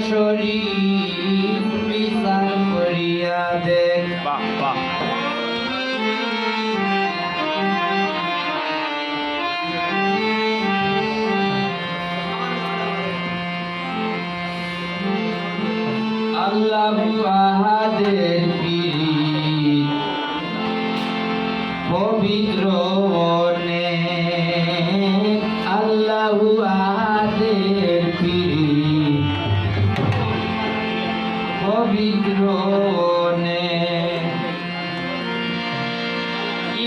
শরীফ বিচার করিয়া দেখ। বাহ বাহ। আল্লাহু আহাদের পীর পবিত্র অনেক, আল্লাহু আহাদের পীর পবিত্র অনেক।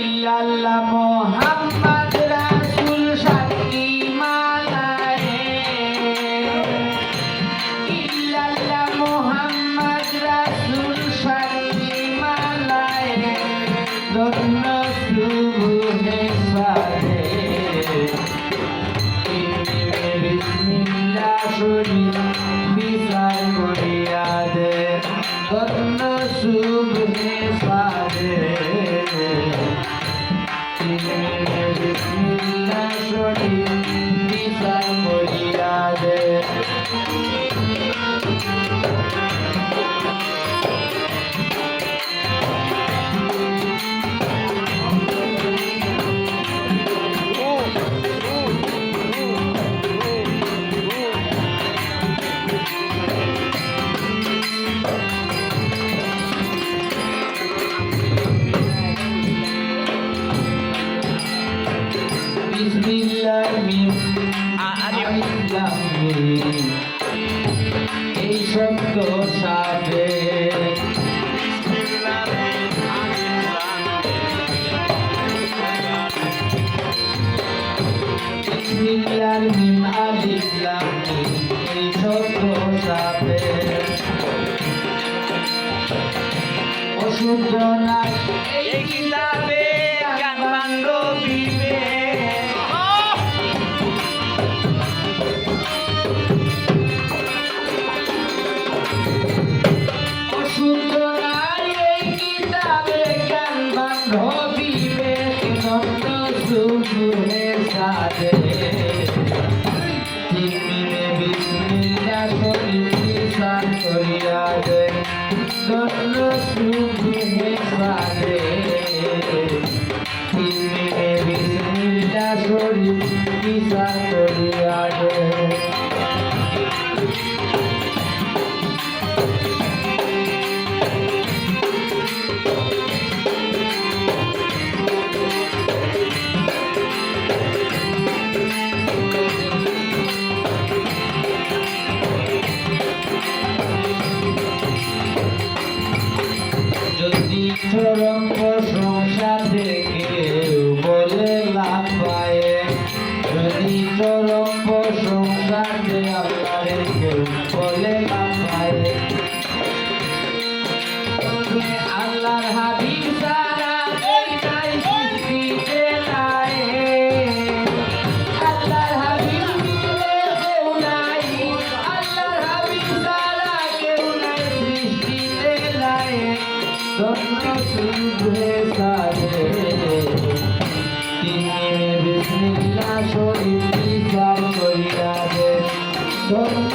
ইল্লাল্লাহ মুহাম্মদ রাসূল সাক্ষী মালায়ে, ইল্লাল্লাহ মুহাম্মদ রাসূল সাক্ষী মালায়ে, ধন্য সুবহে সাদে বিসমিল্লাহ শরীফ বিচার করিয়া দে। ধন্য সুবহে সাদে বিসমিল্লাহ শরীফ বিচার করিয়া দে। এই শব্দ সাথে এই শব্দ সাথে অশুদ্ধ না এই কিতাবে জ্ঞান বান্ধবীবে সাথে বিসমিল্লাহ শরীফ বিচার করিয়া দে। ধন্য সুবহে সাদে বিসমিল্লাহ শরীফ বিচার করিয়া দে। যদি চরম প্রশংসা থেকে বলে লাভ পায়, যদি চরম প্রশংসা আল্লাহর কেউ বলে লাভ পায়, আল্লাহর হাবিব সারা নাই সৃষ্টিতে নাই, আল্লাহর হাবিব কেউ নাই, আল্লাহর হাবিব সারা কেউ নাই সৃষ্টিতে নাই। ধন্য সুবহে সাদে বিসমিল্লাহ শরীফ বিচার করিয়া দে। ধন্য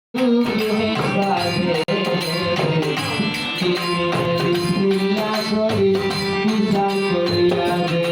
সুবহে সাদে বিসমিল্লাহ শরীফ বিচার করিয়া দে।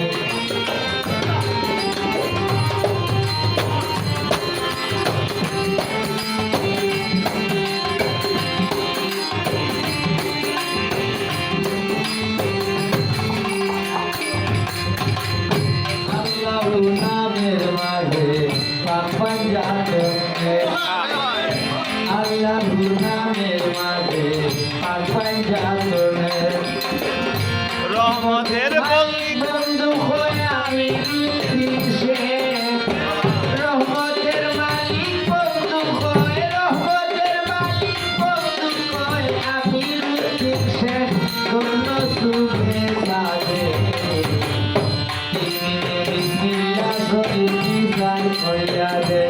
করিয়া দে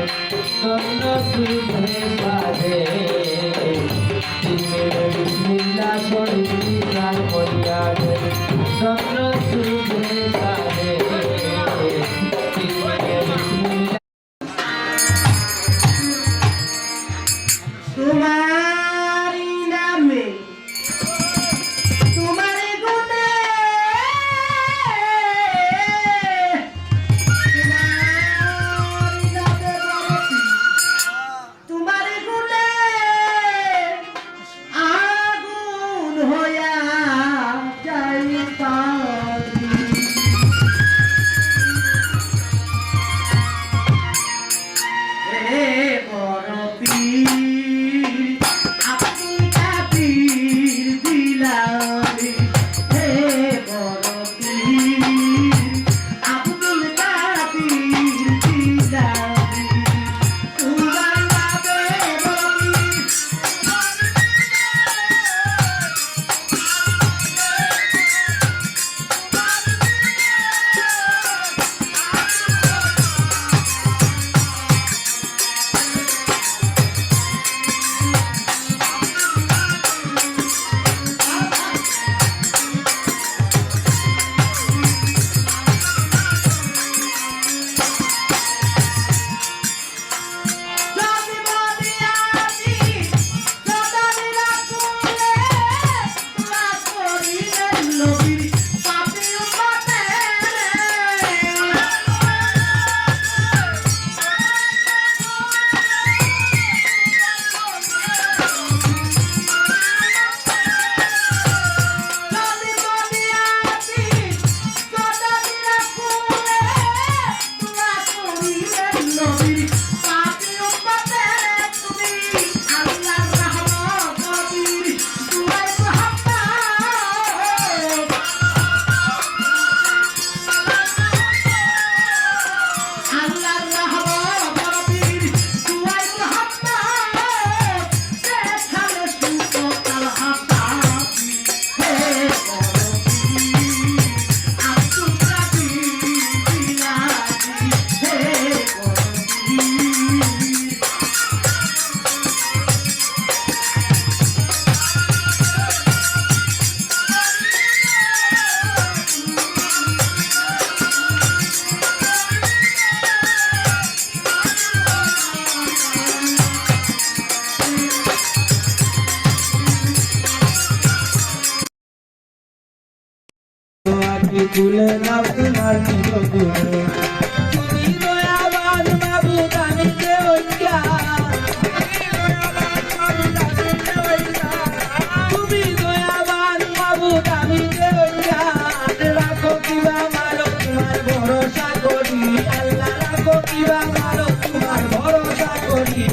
স্বর্ণ সুখে সাধে বিসমিল্লাহ শরীফ নিশান করিয়া দে স্বর্ণ সুখে সাধে বিসমিল্লাহ তোমারি নামে তোমারি গুণে তোমারি নামে বরতি তোমারি গুণে আগুন হইয়া যাই পারি হে বরতি তুলে নাও তোমার নিজ গুণে তুমি দয়াবান বাবু দানিতে ওইটা তুমি দয়াবান বাবু দানিতে ওইটা রাখো কিবা মারো তোমার ভরসা করি আল্লাহ রাখো কিবা মারো তোমার ভরসা করি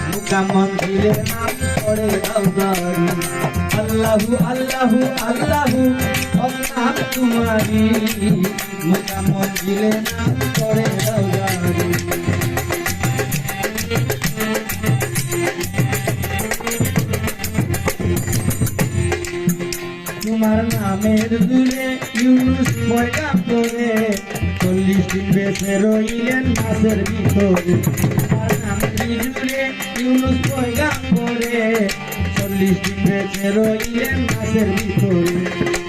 মুকামন দিলে নাম করে দাও গাড়ি আল্লাহু আল্লাহু আল্লাহু আল্লাহ তোমারি মুকামন দিলে নাম করে দাও গাড়ি তোমার নামের দূরে ইউনুস বয়টা পড়ে 40 দিন বেঁচে রইলেন মাছের ভিতরে তোমার নামের দূরে ইউনুস বয়টা পড়ে 40 দিন বেঁচে রইলেন মাছের ভিতরে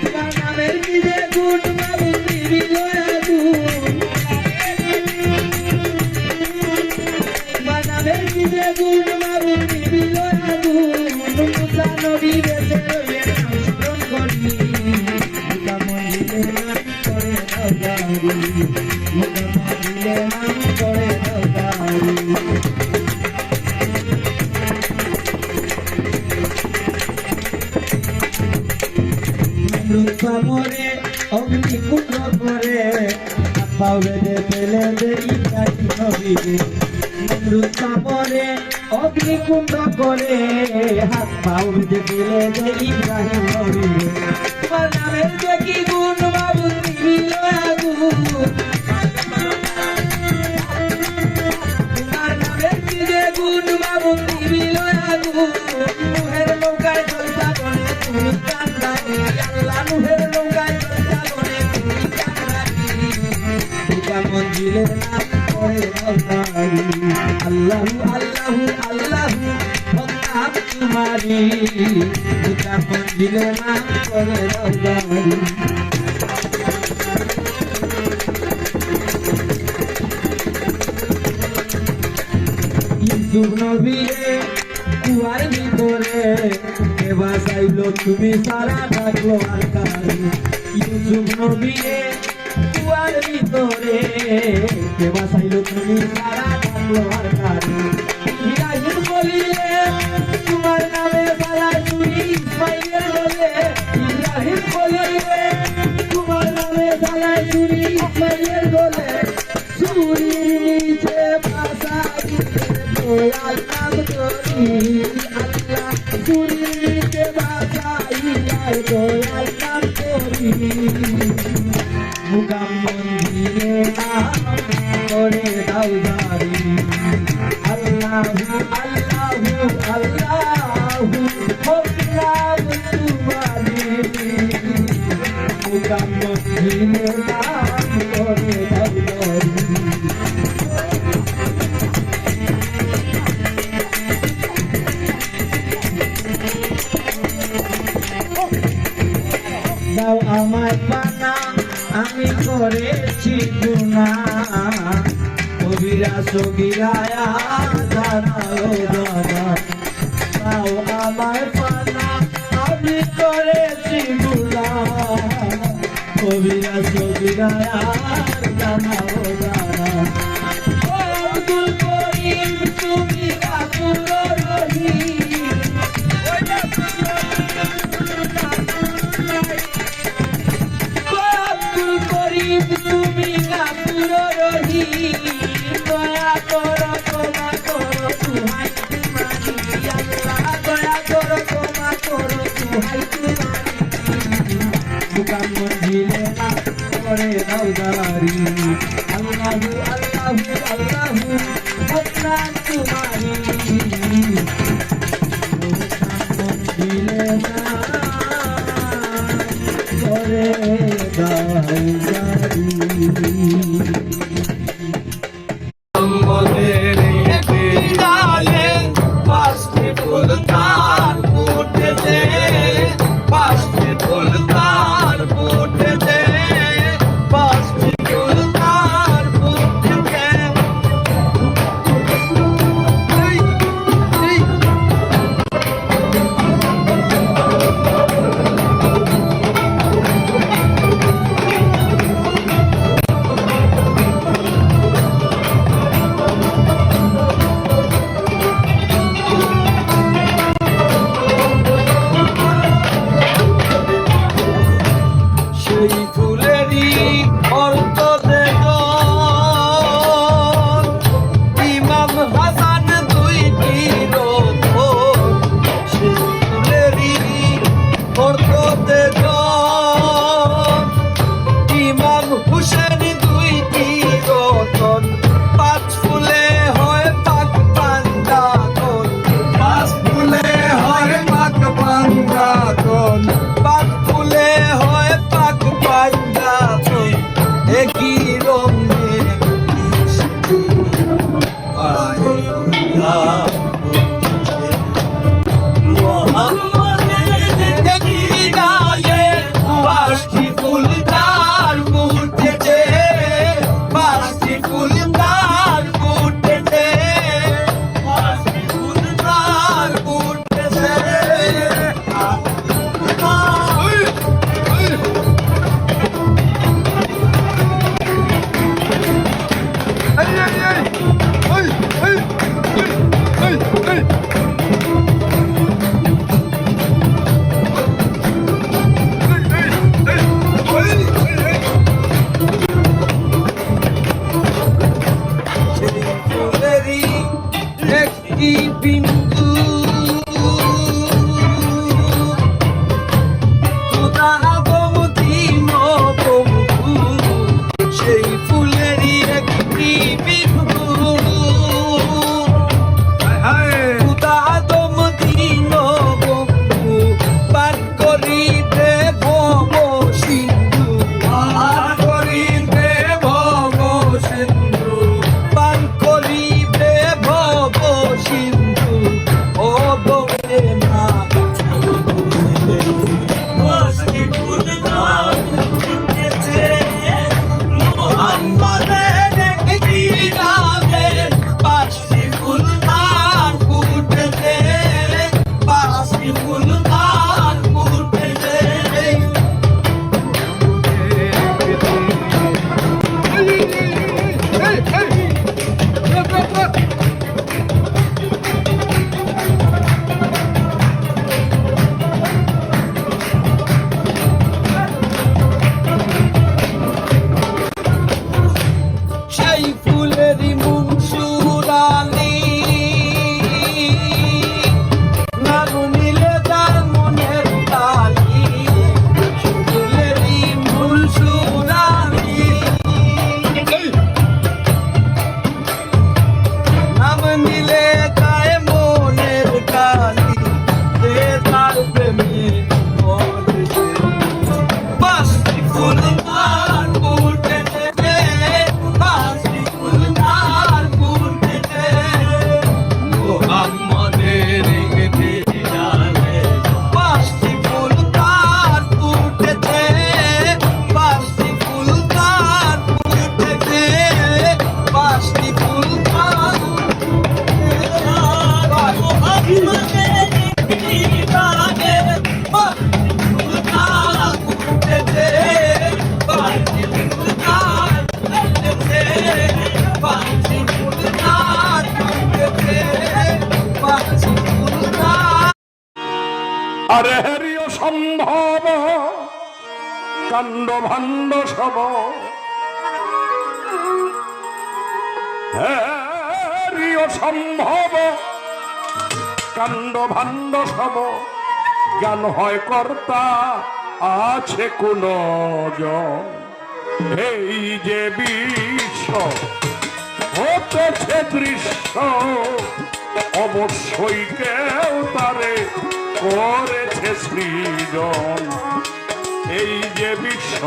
তোমার নামের দিলে গুণ বাবু দিবি গুণ তোমার নামের দিলে গুণ বাবু দিবি গুণ মুসা নবী বেঁচে রইলেন স্মরণ করি মুকামন দিলে নাম করে দাও গাড়ি মুকামন দিলে নাম করে দাও গাড়ি মরে অগ্নিকুণ্ড করে পাও বেঁধে ফেলে দে ইব্রাহিম নবীকে মৃত্যা মরে অগ্নিকুণ্ড করে হাত পাও বেঁধে ফেলে দে ইব্রাহিম নবীকে তোমার নামের দেখি গুণ বাবু দিল আগুন তোমার নামের দিলে গুণ বাবু দিল আগুন মুহের নৌকায় চলতা বলে তুমি কান্দানি আল্লাহ মুহের নৌকায় চলতা বলে তুমি কান্দানি মুকামন দিলে নাম করে দাওদারি আল্লাহু আল্লাহু আল্লাহু নাম তোমারি দুটা মঞ্জিলে নাম করে দাওদারি ইউসুফ নবীরে কুয়ার ভিতরে কে বাঁচাইলো তুমি সারা ডাকলো আর কারে ইউসুফ নবীরে কুয়ার ভিতরে কে বাঁচাইলো তুমি সারা ডাকলো আর কারে ইব্রাহিম বলিলে তোমার নামে সারা চুরি ইসমাইলের বলে ইব্রাহিম বলিলে তোমার নামে সারা চুরি ইসমাইলের বলে চুরির নিচে বাঁচাই দয়াল নাম তোরি আল্লাহ চুরিতে বাঁচাই দয়াল নাম তোরি মুকাম মন্দিরে নাম করে দাওদারি আল্লাহু আল্লাহু আল্লাহু নাম তোমারি মুকাম মন্দিরে নাম করে দাওদারি দাও আমায় পানা আমি করেছি গুনাহ কবিরা সগিরায়া জানাও জানা দাও আমায় পানা আমি করেছি গুনাহ কবিরা সগিরায়া জানাও জানা ও আব্দুল করিম তুমি কাপুর রহিম তুমি কাপুর রহিম দয়া করো ক্ষমা করো তুহাই তোমারি আল্লাহ দয়া করো ক্ষমা করো তুহাই তোমারি মুকাম মঞ্জিলে না করে দাওদারি আল্লাহু আল্লাহু আল্লাহু নাম তোমারি মুকাম মঞ্জিলে না করে দাওদারি আমাদের বিদালে পাঁচটি ফুল তার ফুটেছে পাঁচটি ফুল তার ফুটেছে পাঁচটি ফুল তার ফুটেছে কাণ্ড ভাণ্ড সব সম্ভব, কাণ্ড ভাণ্ড সব জ্ঞান হয় কর্তা আছে কোন জন। এই যে বিশ্ব হতেছে দৃশ্য, অবশ্যই কেউ তারে করেছে সৃজন। এই যে বিশ্ব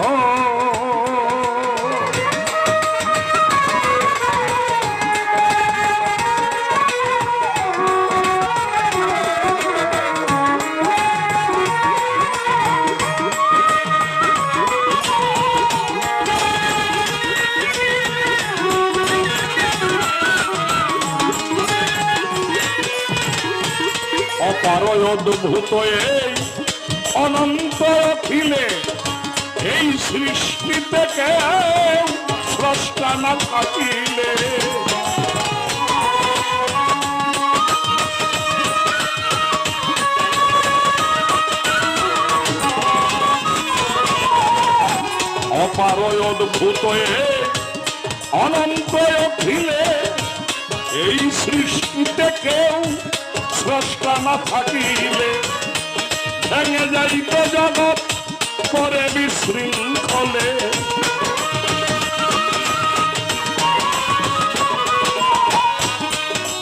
অপারয় অদ্ভুত এই অনন্ত অখিলে, এই সৃষ্টিতে কেউ স্রষ্টা না থাকিলে অপারয় অদ্ভুত এই অনন্ত অখিলে, এই সৃষ্টিতে কেউ স্রষ্টা না থাকিলে ভেঙে যাইত জগৎ পরে বিশৃঙ্খলে।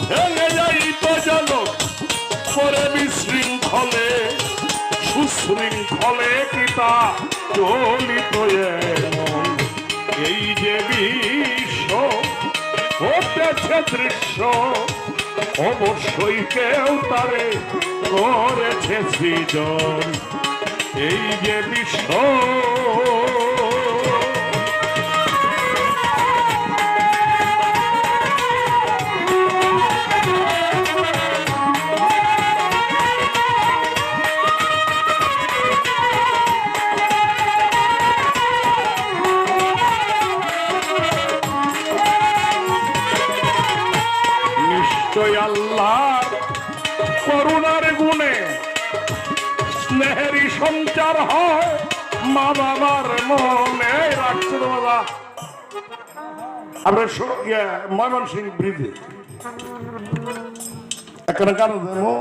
ভেঙে যাইত জগৎ পরে বিশৃঙ্খলে, সুশৃঙ্খলে কিতা চলিত এমন। এই যে বিশ্ব হতেছে দৃশ্য, অবশ্যই কেউ তারে করেছে সৃজন। এই যে বিশ্ব নিশ্চয় আল্লাহ করুণার গুণে স্নেহেরই সঞ্চার হয় মা বাবার মনে। রাখছে তো বাবা আমরা ময়মনসিং ব্রিজে এখানে কেন দেবো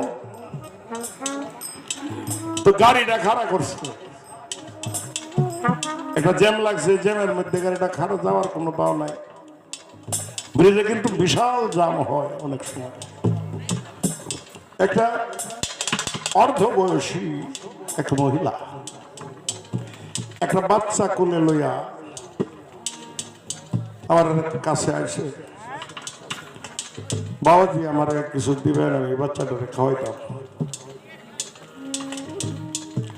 তো গাড়িটা খাড়া করছে, একটা জ্যাম লাগছে, জ্যামের মধ্যে গাড়িটা খাড়া যাওয়ার কোনো পাও নাই। ব্রিজে কিন্তু বিশাল জ্যাম হয় অনেক সময়। একটা অর্ধ বয়সী একটা মহিলা একটা বাচ্চা কোলে লইয়া আমার কাছে আসে, বাবাজি আমার কিছু দিবেন, আমি বাচ্চাটাকে খাওয়াইতাম।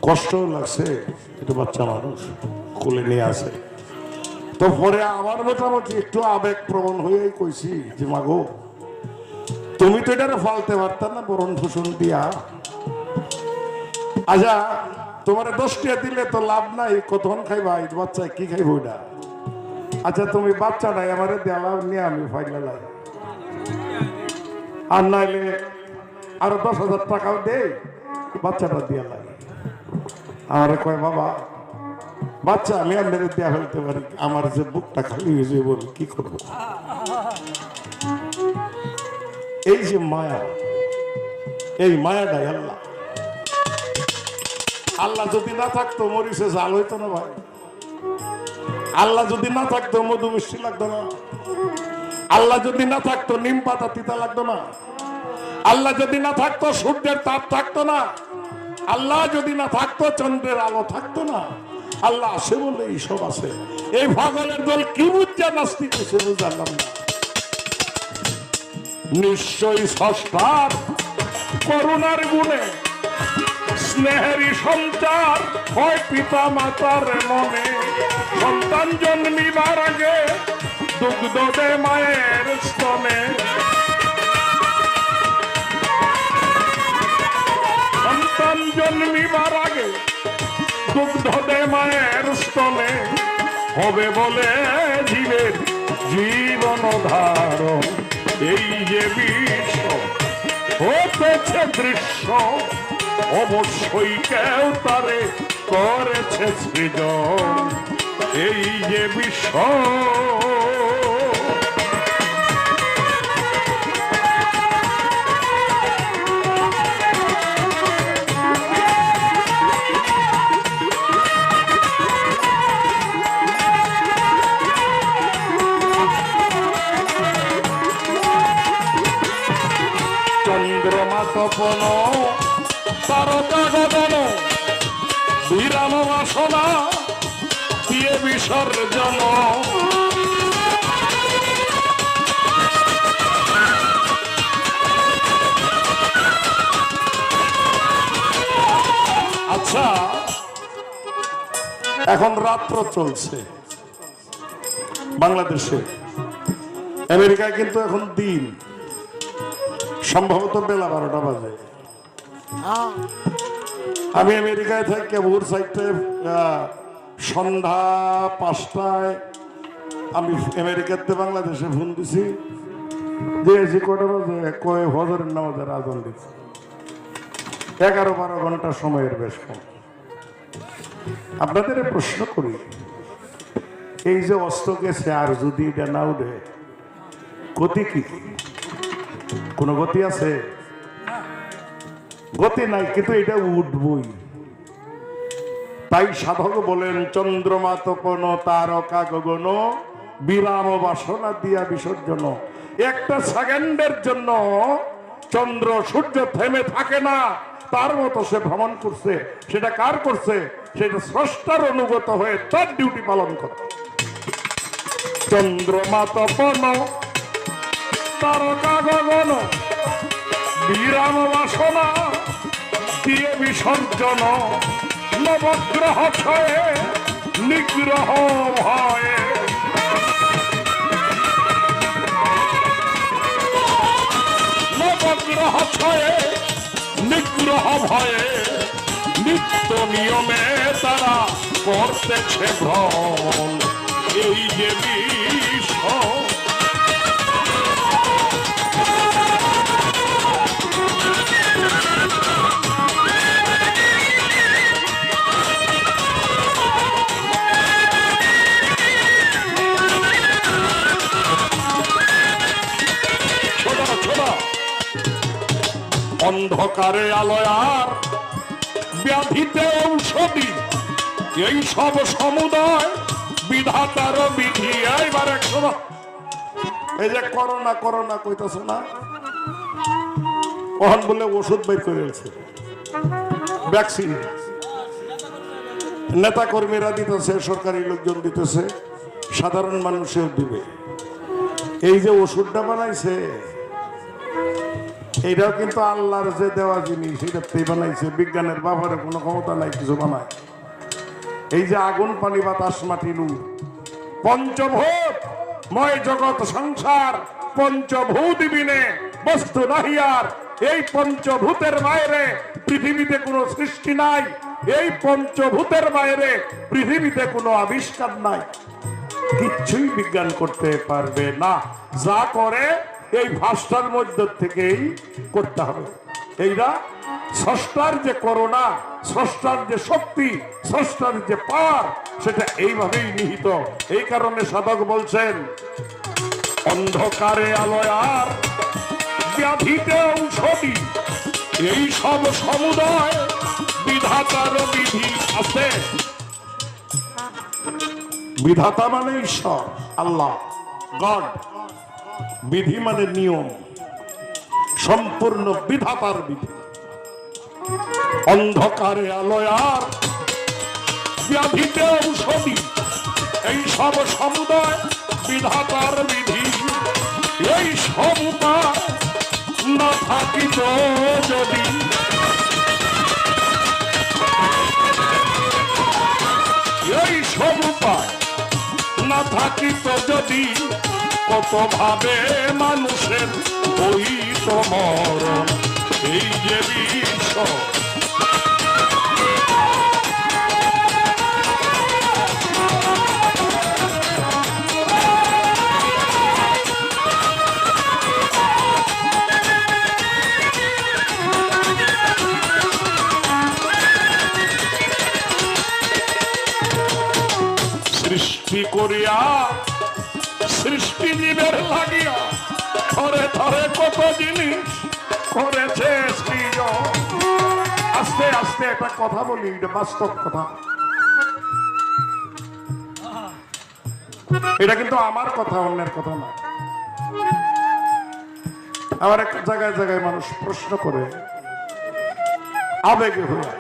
কষ্ট লাগছে, একটু বাচ্চা মানুষ কোলে নিয়ে আসে। তো পরে আমার মোটামুটি একটু আবেগ প্রবণ হয়েই কইছি যে মাগো তুমি তো এটারে ফালতে পারতাম না বরণ ভূষণ দিয়া। আচ্ছা তোমার 10 টাকা দিলে তো লাভ নাই, কতক্ষণ খাইবা, বাচ্চা কি খাইব ওইটা? আচ্ছা তুমি বাচ্চা নাই আমার দেওয়া নিয়ে আমি ফাইনাল আর নাইলে আরো 10,000 টাকাও দে, বাচ্চাটা দিয়া লাগে। আমার কয় বাবা বাচ্চা আমি আপনার দেয়া ফেলতে পারি, আমার যে বুকটা খালি হয়েছে বল কি করব। এই যে মায়া, এই মায়াটাই আল্লাহ। আল্লাহ যদি না থাকতো মরিচে জাল হইতো না ভাই, আল্লাহ যদি না থাকতো মধু মিষ্টি লাগতো না, আল্লাহ যদি না থাকতো নিম পাতা তিতা লাগতো না, আল্লাহ যদি না থাকতো সূর্যের তাপ থাকতো না, আল্লাহ যদি না থাকতো চন্দ্রের আলো থাকতো না। আল্লাহ আছে বলে এইসব আছে। এই পাগলের দল কি বুঝছে নাস্তিক হয়েছে বুঝলাম না। নিশ্চয়ই স্রষ্টার করুণার গুণে স্নেহেরই সঞ্চার হয় পিতা মাতার মনে। সন্তান জন্মিবার আগে দুগ্ধ দে মায়ের স্তনে, সন্তান জন্মিবার আগে দুগ্ধ দে মায়ের স্তনে। হবে বলে জীবের জীবন ধারণ। এই যে বিশ্ব হতেছে দৃশ্য, অবশ্যই কেউ তারে করেছে সৃজন এই যে বিশ্ব। চন্দ্রমা তপন তারকা গগন বিরাম বাসনা দিয়ে বিসর্জন। আচ্ছা, এখন রাত্র চলছে বাংলাদেশে, আমেরিকায় কিন্তু এখন দিন, সম্ভবত বেলা 12টা বাজে। আমি আমেরিকায় থাকি ভোর 4টায়, সন্ধ্যা 5টায় আমি আমেরিকাতে বাংলাদেশে ফোন দিছি, দিয়েছি কটা বাজে, কয়ে হজরের নামাজের আজান দিচ্ছি। 11-12 ঘন্টা সময়ের বেশ কম। আপনাদের প্রশ্ন করি, এই যে অস্ত গেছে আর যদি এটা না উঠে গতি কি? কোন গতি আছে? গতি নাই, কিন্তু এটা উঠবই। তাই সাধক বলেন চন্দ্রমা তপন তারকা গগন বিরাম বাসনা দিয়া বিসর্জন। একটা সেকেন্ডের জন্য চন্দ্র সূর্য থেমে থাকে না, তার মতো সে ভ্রমণ করছে। সেটা কার করছে? সেটা স্রষ্টার অনুগত হয়ে তার ডিউটি পালন করে। চন্দ্রমা তপন তারকা গগন বিরাম বাসনা দিয়ে বিসর্জন। নবগ্রহ ছয়ে নিগ্রহ ভয়ে, নবগ্রহ ছয়ে নিগ্রহ ভয়ে নিত্য নিয়মে তারা করতেছে ভ্রমণ এই যে বিশ্ব। অন্ধকারে আলোয়ার ব্যাধিতে ঔষধি এই সব সমুদয় বিধাতার বিধি। এইবার এই যে করোনা করোনা কইতাছ না, ওখান বলে ওষুধ বের করেছে, ভ্যাকসিন নেতা কর্মীরা দিতেছে, সরকারি লোকজন দিতেছে, সাধারণ মানুষেও দিবে। এই যে ওষুধটা বানাইছে এইটাও কিন্তু আল্লাহর যে দেওয়া জিনিস, এটাতেই বানাইছে। বিজ্ঞানের ব্যাপারে কোনো ক্ষমতা নাই কিছু বানায়। এই যে আগুন পানি বাতাস মাটি নু পঞ্চভূত ময় জগৎ সংসার, পঞ্চভূত বিনে বস্তু নাহিয়ার। এই পঞ্চভূতের বাইরে পৃথিবীতে কোনো সৃষ্টি নাই, এই পঞ্চভূতের বাইরে পৃথিবীতে কোনো আবিষ্কার নাই। কিচ্ছুই বিজ্ঞান করতে পারবে না। যা করে এই ভাষার মধ্য থেকেই করতে হবে। এইটা স্রষ্টার যে করোনা, স্রষ্টার যে শক্তি, স্রষ্টার যে পাওয়ার, সেটা এইভাবেই নিহিত। এই কারণে সাধক বলছেন অন্ধকারে আলোয়ার ব্যাধিতে ঔষধি এই সব সমুদয় বিধাতার বিধি আছে। বিধাতা মানে ঈশ্বর, আল্লাহ, গড। বিধি মানে নিয়ম, সম্পূর্ণ বিধাতার বিধি। অন্ধকারে আলোয়ার ব্যাধিতে ঔষধি এই সব সমুদয় বিধাতার বিধি। এই সব উপায় না থাকিত যদি, এই সব উপায় না থাকিত যদি, কত ভাবে মানুষের হইত মরণ এই যে বিশ্ব। করিয়া সৃষ্টি জীবের লাগিয়া ধরে ধরে কত জিনিস করেছে সৃজন। আস্তে আস্তে একটা কথা বলি, এটা বাস্তব কথা। এটা কিন্তু আমার কথা, অন্যের কথা না। আমার একটা জায়গায় জায়গায় মানুষ প্রশ্ন করে আবেগে হয়ে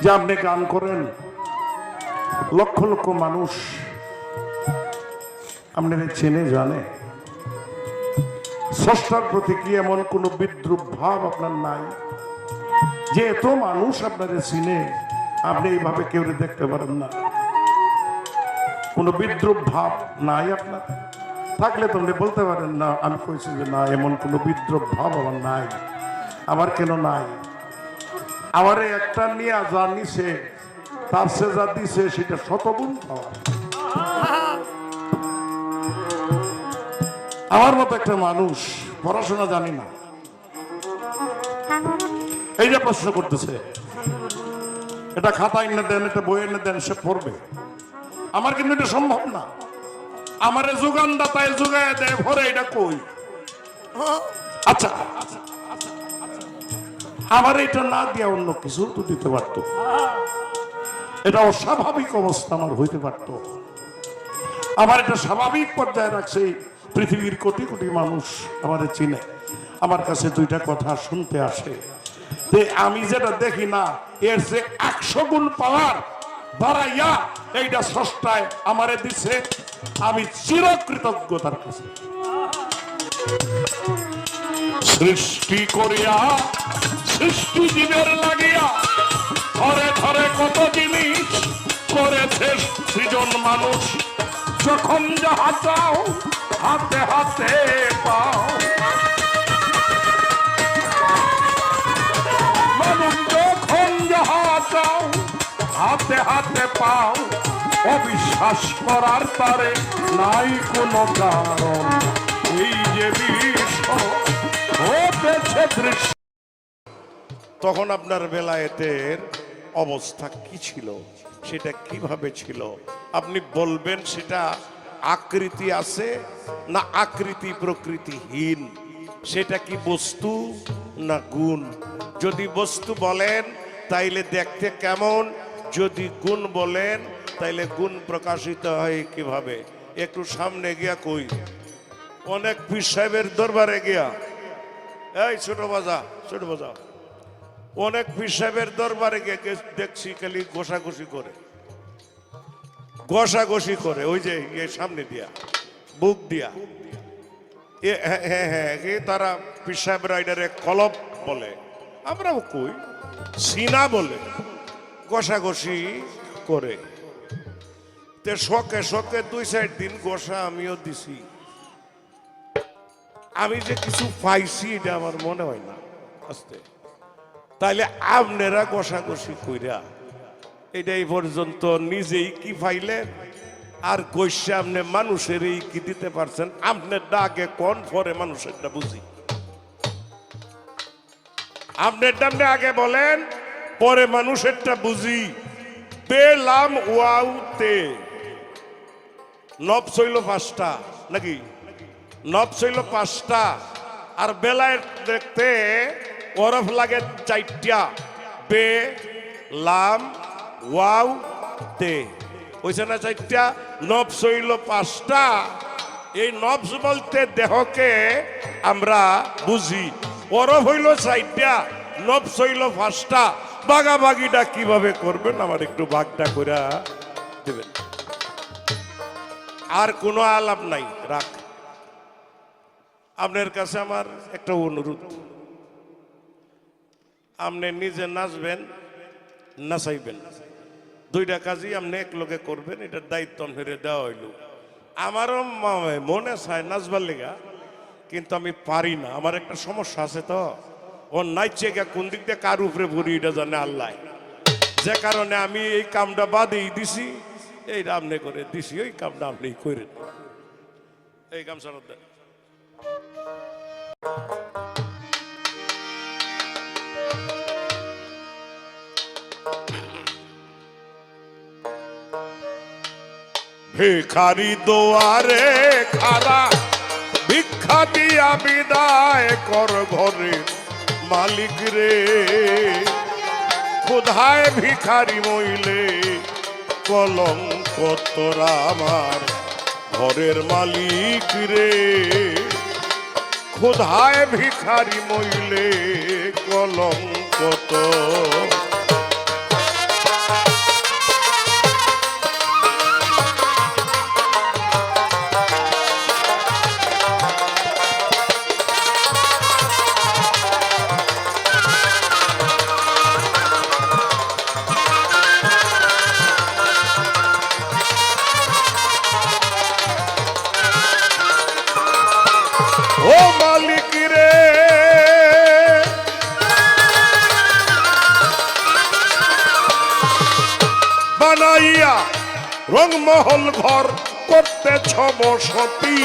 যে আপনি গান করেন, লক্ষ লক্ষ মানুষ আপনাদের চেনে জানে, স্রষ্টার প্রতি কি এমন কোন বিদ্রুপ ভাব আপনার নাই যে এত মানুষ আপনাদের চিনে আপনি এইভাবে কেউ দেখতে পারেন না? কোন বিদ্রুপ ভাব নাই আপনার? থাকলে তো আপনি বলতে পারেন না। আমি কইছি যে না, এমন কোন বিদ্রুপ ভাব আমার নাই। আমার কেন নাই? আমার একটা নিয়ে যা নিছে তার সে যা দিছে সেটা শতগুণ পাওয়া। আমার মতো একটা মানুষ পড়াশোনা জানি না, এই যে প্রশ্ন করতেছে, এটা খাতা এনে দেন, এটা বই এনে দেন, সে পড়বে। আমার কিন্তু এটা সম্ভব না। আমারে যোগানদাতায় যোগায় দেয় ভরে, এটা কই? আচ্ছা, আমার এটা না দিয়া অন্য কিছু তো দিতে পারতো। এটা অস্বাভাবিক অবস্থা আমার হইতে পারতো। আমার এটা স্বাভাবিক পর্যায়ে রাখছে। পৃথিবীর কোটি কোটি মানুষ আমাদের চিনে, আমার কাছে দুইটা কথা শুনতে আসে। আমি যেটা দেখি না এর যে 100 গুণ পাওয়ার বাড়াইয়া এইটা স্রষ্টায় আমারে দিচ্ছে। আমি চিরকৃতজ্ঞতার কাছে। সৃষ্টি করিয়া সৃষ্টি জীবের লাগিয়া ধরে ধরে কত জিনিস করেছে সৃজন মানুষ। যখন যাহা চাও হাতে হাতে পাও, মানুষ যখন যাহা চাও হাতে হাতে পাও। অবিশ্বাস করার তারে নাই কোনো কারণ, এই যে বিশ্ব হতেছে দৃশ্য। তখন আপনার বেলায়েতের অবস্থা কি ছিল, সেটা কিভাবে ছিল আপনি বলবেন? সেটা আকৃতি আছে না আকৃতি প্রকৃতিহীন? সেটা কি বস্তু না গুণ? যদি বস্তু বলেন তাইলে দেখতে কেমন, যদি গুণ বলেন তাইলে গুণ প্রকাশিত হয় কিভাবে? একটু সামনে গিয়া কই, অনেক পীর সাহেবের দরবারে গিয়া, এই ছোট বাজা, ছোট বাজা, অনেক পীর সাহেবের দরবারে গিয়ে দেখছি খালি ঘষাঘষি করে, ঘষাঘষি করে, ওই যে সামনে দিয়া, বুক দিয়া। হ্যাঁ হ্যাঁ, তারা পীর সাহেবরা এটারে কলব বলে, আমরাও কই সিনা বলে, ঘষাঘষি করে। তে শখে শখে 2-4 দিন ঘষা আমিও দিছি। আমি যে কিছু পাইছি এটা আমার মনে হয় না আস্তে। তাইলে আপনারা ঘষাঘষি কইরা এটা এই পর্যন্ত নিজেই কি পাইলেন, আর গৈসা আপনি মানুষের এই কি দিতে পারছেন? আপনার ডাকে কোন পরে মানুষেরটা বুঝি। আপনার ডামনে আগে বলেন, পরে মানুষেরটা বুঝি। পেলাম ওয়াউতে নব চইল 5টা নাকি? নব চইল 5টা, আর বেলায় দেখতে ওরফ লাগে 4টা। বে লাম ওয়াও তে হইছে না 4টা? নব চইল 5টা। এই নবস বলতে দেহকে আমরা বুঝি। ওরফ হইল 4টা, নব চইল 5টা। বাগাবাগিটা কিভাবে করবেন আমার একটু ভাগটা করে দেবেন। আর কোনো আলাপ নাই, রাখ। আপনার কাছে আমার একটা অনুরোধ, আপনি নিজে নাচবেন, নাচাইবেন, 2টা কাজই আপনি এক লোকে করবেন। এটার দায়িত্ব আপনার দেওয়া হইল। আমারও মনে চায় নাচবার লেগা, কিন্তু আমি পারি না। আমার একটা সমস্যা আছে, তো ও নাচছে গা কোন দিক দিয়ে কার উপরে ভরি এটা জানে আল্লাহ। যে কারণে আমি এই কামটা বাদেই দিছি, এই আপনি করে দিছি, ওই কামটা আপনি করেন। এই কাম সারা দেন। ভিখারি দোয়ারে খারা ভিক্ষা দিয়া বিদায় কর ঘরে মালিক রে ক্ষুধায় ভিখারি মইলে কলঙ্ক তোরা আমার ঘরের মালিক রে ক্ষুধায় ভিখারি মইলে কলঙ্ক তো ও মালিক রে বানাইয়া রংমহল ঘর করতেছ বসতি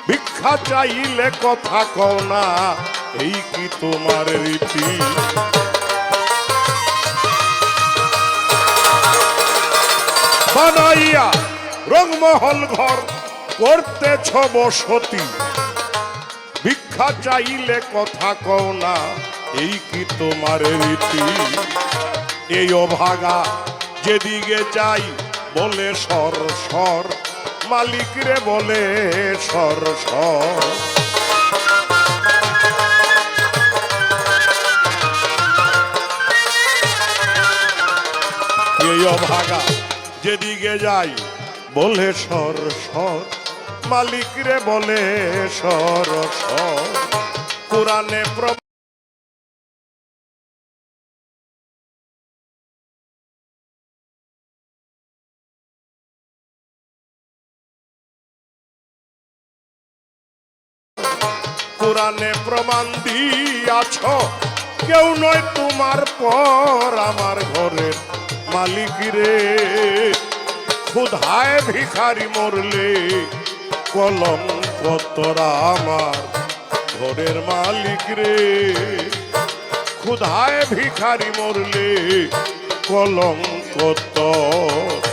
ভিক্ষা চাইলে কথা কও না এই কি তোমার রীতি বানাইয়া রংমহল ঘর করতেছ বসতি ভিক্ষা চাইলে কথা কও না এই কি তোমার রীতি এই অভাগা যেদিকে যাই বলে সর সর মালিক রে বলে সর সর এই অভাগা যেদিকে যাই বলে সর সর মালিক রে বলে সর সর কোরআনে কোরআনে প্রমাণ দিয়াছ কেউ নয় তোমার পর আমার ঘরের মালিক রে ক্ষুধায় ভিখারি মরলে কলঙ্ক তোরা আমার ঘরের মালিক রে ক্ষুধায় ভিখারি মরলে কলঙ্ক তোর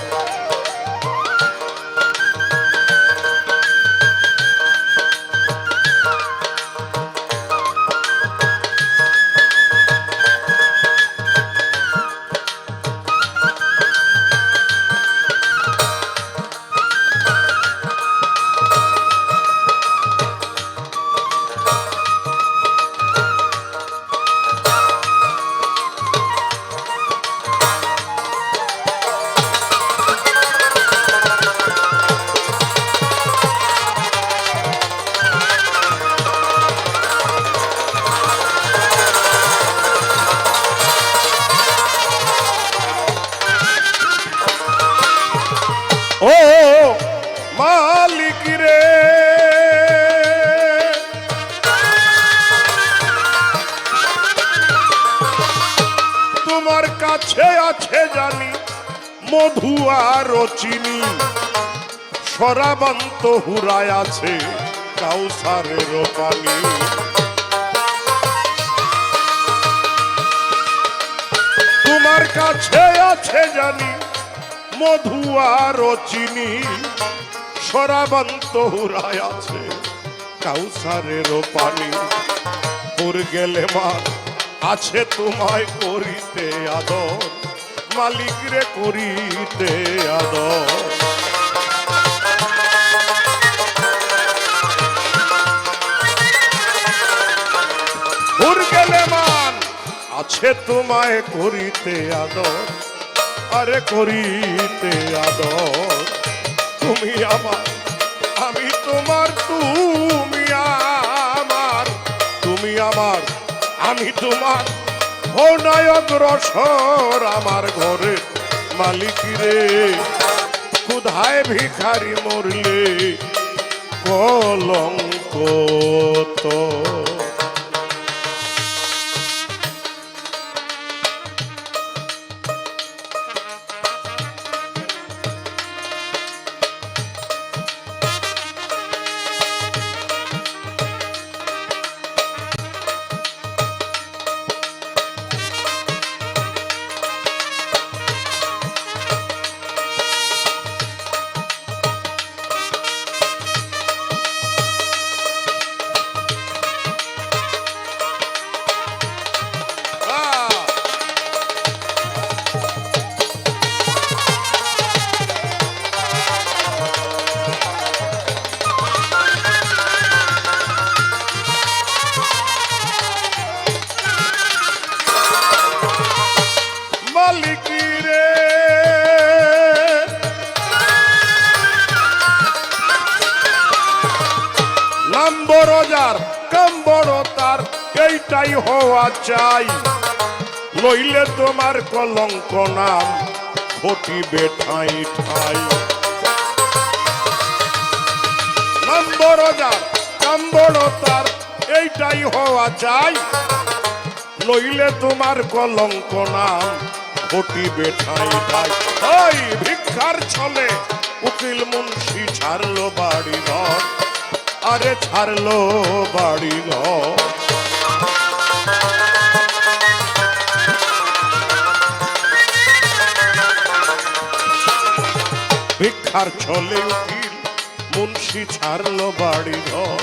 ও মালিক রে তোমার কাছে আছে জানি মধু আর চিনি সরাবান্ত হুরায় আছে কাউসারের পানি তোমার কাছে আছে জানি মধু আর চিনি সরাবান্ত হুরায় আছে কাউসারের পানি পুর গেলে মান আছে তোমায় করিতে আদর মালিক রে করিতে আদর পুর গেলে মান আছে তোমায় করিতে আদর আরে করিতে আদর তুমি আমার আমি তোমার তুমি আমার তুমি আমার আমি তোমার ও নায়ক রসর আমার ঘরে মালিক রে ক্ষুধায় ভিখারি মরলে কলঙ্ক তো নাম বড় যার কাম বড় তার এইটাই হওয়া চাই, নইলে তোমার কলঙ্ক নাম ঘটিবে ঠাই ঠাই। নাম বড় যার কাম বড় তার এইটাই হওয়া চাই, নইলে তোমার কলঙ্ক নাম ঘটিবে ঠাই ঠাই। ওই ভিক্ষার ছলে উকিল মুন্সি ছাড়লো বাড়ি ঘর, আরে ছাড়লো বাড়ি ঘর। ভিক্ষার ছলে উকিল মুন্সি ছাড়লো বাড়ি ঘর,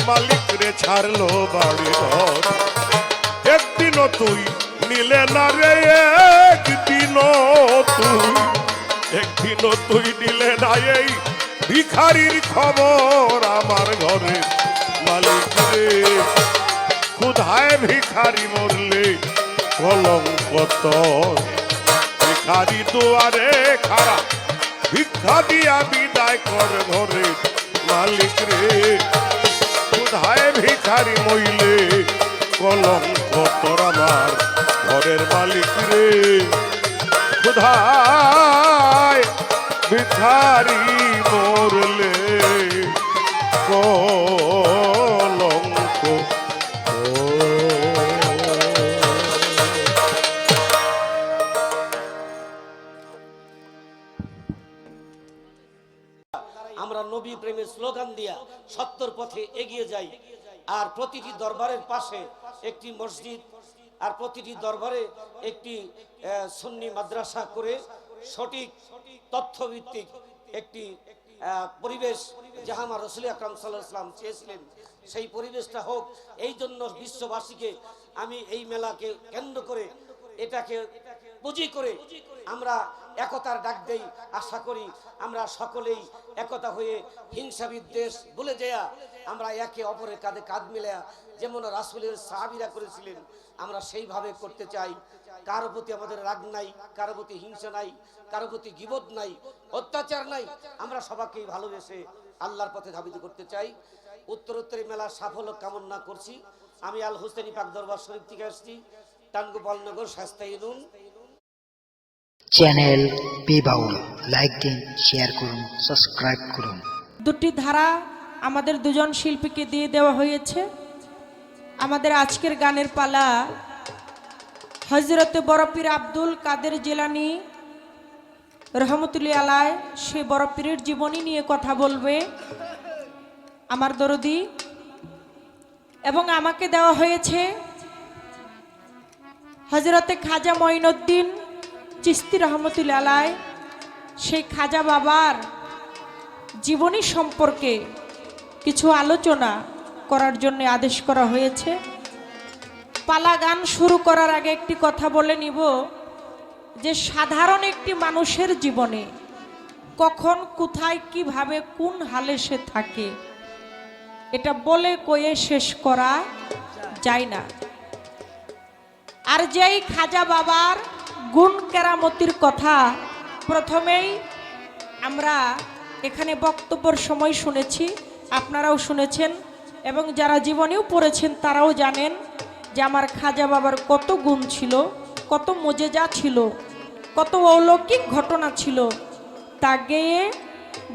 মালিক রে ছাড়লো বাড়ি ঘর। একদিনও তুই নিলে না রে, একদিনও তুই, একদিনও তুই নিলে না এই ভিখারির খবর আমার ঘরে। মালিক রে ক্ষুধায় ভিখারি মরলে কলঙ্ক তোর, ভিখারি দুয়ারে খাড়া ভিক্ষা দিয়া বিদায় কর ঘরে। মালিক রে ক্ষুধায় ভিখারি মইলে কলঙ্ক তোর আমার ঘরের। মালিক রে ক্ষুধায় ভিখারি মরলে কলঙ্ক। আমরা নবী প্রেমের স্লোগান দিয়া সত্যর পথে এগিয়ে যাই। আর প্রতিটি দরবারের পাশে একটি মসজিদ, আর প্রতিটি দরবারে একটি সুন্নি মাদ্রাসা করে সঠিক তথ্যভিত্তিক একটি পরিবেশ যাহা আমার রাসূল আকরাম সাল্লাল্লাহু আলাইহি ওয়াসাল্লাম চেয়েছিলেন, সেই পরিবেশটা হোক। এই জন্য বিশ্ববাসীকে আমি এই মেলাকে কেন্দ্র করে, এটাকে পুঁজি করে আমরা একতার ডাক দেই। আশা করি আমরা সকলেই একতা হয়ে হিংসা বিদ্বেষ ভুলে যাইয়া আমরা একে অপরের কাঁধে কাঁধ মিলাইয়া যেমন রাসূলের সাহাবীরা করেছিলেন আমরা সেইভাবে করতে চাই। কারো প্রতি আমাদের রাগ নাই, কারো প্রতি হিংসা নাই, কারো প্রতি গীবত নাই, অত্যাচার নাই। আমরা সবাইকেই ভালোবেসে আল্লাহর পথে ধাবিত করতে চাই। উত্তরোত্তর মেলার সাফল্য কামনা করছি। আমি আল হোসেনি পাক দরবার শরীফ থেকে আসছি, টাঙ্গুপালনগর শাস্তা ইউনিয়ন। চ্যানেল পি বাউল লাইক দিন, শেয়ার করুন, সাবস্ক্রাইব করুন। দুটি ধারা আমাদের দুজন শিল্পীকে দিয়ে দেওয়া হয়েছে। আমাদের আজকের গানের পালা হযরতে বড় পীর আব্দুল কাদের জিলানী রহমতুল্লাহ আলাইহি, সেই বড় পীরের জীবনী নিয়ে কথা বলবে আমার দরদি। এবং আমাকে দেওয়া হয়েছে হযরতে খাজা মঈনুদ্দিন চিশতি রহমতুল্লাহ আলাইহি, সেই খাজা বাবার জীবনী সম্পর্কে কিছু আলোচনা করার জন্য আদেশ করা হয়েছে। পালা গান শুরু করার আগে একটি কথা বলে নিব যে সাধারণ একটি মানুষের জীবনে কখন কোথায় কিভাবে কোন হালে সে থাকে এটা বলে কয়ে শেষ করা যায় না। আর যেই খাজা বাবার গুণ কেরামতির কথা প্রথমেই আমরা এখানে বক্তব্যের সময় শুনেছি, আপনারাও শুনেছেন এবং যারা জীবনেও পড়েছেন তারাও জানেন যে আমার খাজা বাবার কত গুণ ছিল, কত মজেজা ছিল, কত অলৌকিক ঘটনা ছিল, তা গেয়ে